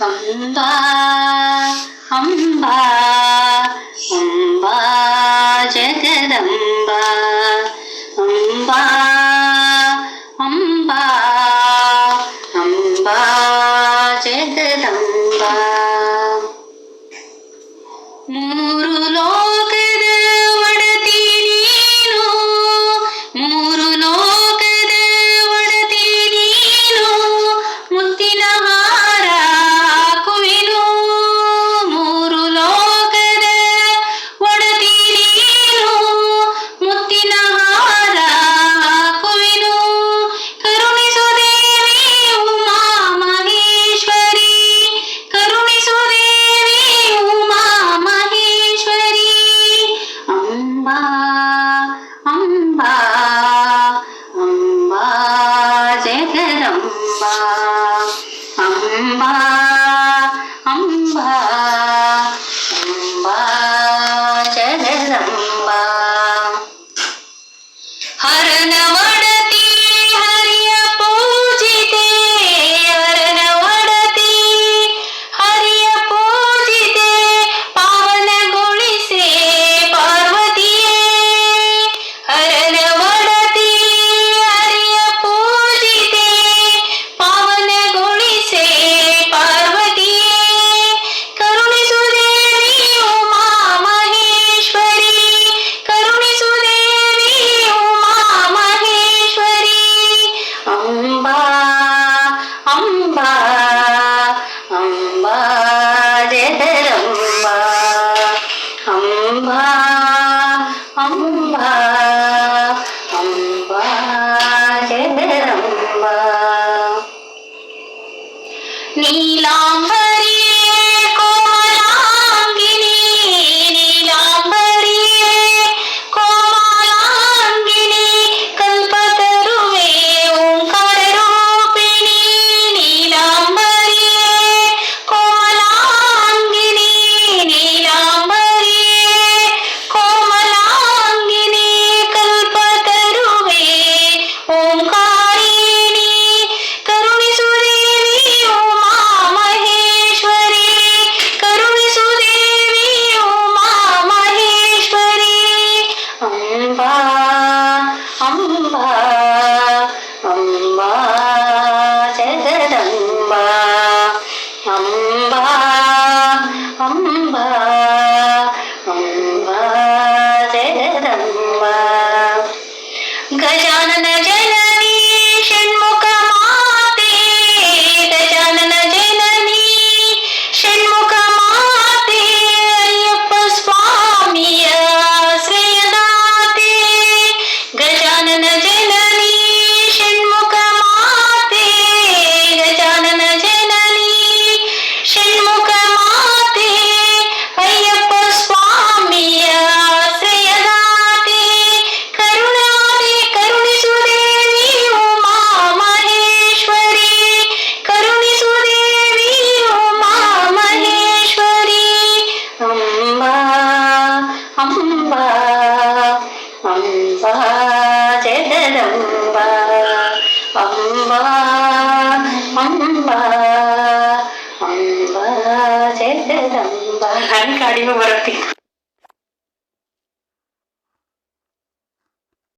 ಅಂಬಾ ಅಂಬಾ ಅಂಬಾ ಜಗದಂಬಾ ಅಂಬಾ ಅಂಬಾ ಅಂಬಾ ಜಗದಂಬಾ. ಮೂರು ಲೋಕದ ಒಡತಿ ನೀನು, ಮೂರು ಲೋಕದ ಒಡತಿ ನೀನು, ಮುತ್ತಿನ ಹಾರ ಹಾಕುವೆನು. ಮೂರು ಲೋಕದ ಒಡತಿ ನೀನು, ಮುತ್ತಿನ ಹಾರ ಹಾಕುವೆನು. ಕರುಣಿಸು ದೇವಿ ಉಮಾ ಮಹೇಶ್ವರಿ, ಕರುಣಿಸು ದೇವಿ ಉಮಾ ಮಹೇಶ್ವರಿ. ಅಂಬಾ ಅಂಬಾ ಅಂಬಾ ಜಗದಂಬಾ ಅಂಬಾ ಅಂಬಾ ಅಂಬಾ ಜಗದಂಬಾ. ಹರನ ಒಡತಿ ಹರಿಯ ಪೂಜಿತೆ, ಹರನ ಒಡತಿ ಹರಿಯ ಪೂಜಿತೆ, ಪಾವನಗೊಳಿಸೆ ಪಾರ್ವತಿಯೇ. ಹರನ ಒಡತಿ ಹರಿಯ ಪೂಜಿತೆ, ಪಾವನಗೊಳಿಸೆ ಪಾರ್ವತಿಯೇ. ಕರುಣಿಸು ದೇವಿ ಉಮಾ ಮಹೇಶ್ವರಿ, ಕರುಣಿಸು ದೇವಿ ಉಮಾ ಮಹೇಶ್ವರಿ. ಅಂಬಾ ಅಂಬಾ ಅಂಬಾ ಜಗದಂಬಾ ಅಂಬಾ ಅಂಬಾ ಅಂಬಾ ಜಗದಂಬಾ. ನೀಲಾಂಬರಿಯೇ ಕೋಮಲಾಂಗಿನಿ, ನೀಲಾಂಬರಿಯೇ ಕೋಮಲಾಂಗಿನಿ, ಕಲ್ಪತರುವೆ ಓಂಕಾರ ರೂಪಿಣಿ. ನೀಲಾಂಬರಿಯೇ ಕೋಮಲಾಂಗಿನಿ, ನೀಲಾಂಬರಿಯೇ ಕೋಮಲಾಂಗಿನಿ, ಕಲ್ಪತರುವೆ ಓಂಕಾರಿಣಿ. ಕರುಣಿಸು ದೇವಿ ಉಮಾ ಮಹೇಶ್ವರಿ, ಕರುಣಿಸು ದೇವಿ ಉಮಾ ಮಹೇಶ್ವರಿ. ಅಂಬಾ ಅಂಬಾ ಅಂಬಾ ಜಗದಂಬಾ ಅಂಬಾ ಅಂಬಾ ಅಂಬಾ ಜಗದಂಬಾ. ಗಜಾನನ ಜನನಿ ಷಣ್ಮುಖ ಮಾತೆ, ಗಜಾನನ ಜನನಿ ಷಣ್ಮುಖ ಮಾತೆ, ಅಯ್ಯಪ್ಪ ಸ್ವಾಮಿಯ ಶ್ರೇಯದಾತೆ. ಗಜಾನನ ಜನನಿ ಷಣ್ಮುಖ ಮಾತೆ, ಗಜಾನನ ಜನನಿ ಷಣ್ಮುಖ ಮಾತೆ, ಅಯ್ಯಪ್ಪ ಸ್ವಾಮಿಯ ಶ್ರೇಯದಾತೆ. ಕರುಣಾದೆ ಕರುಣಿಸು ದೇವಿ ಉಮಾ ಮಹೇಶ್ವರಿ, ಕರುಣಿಸು ದೇವಿ ಉಮಾ ಮಹೇಶ್ವರಿ. ಅಂಬಾ ಅಂಬಾ ಅಂಬಾ ಜಗದಂಬಾ ಅಂಬಾ ಅಂಬಾ ಅಂಬಾ ಜಗದಂಬಾ. ಹಂಗೆ ಕಡಿಮೆ ಬರುತ್ತೆ.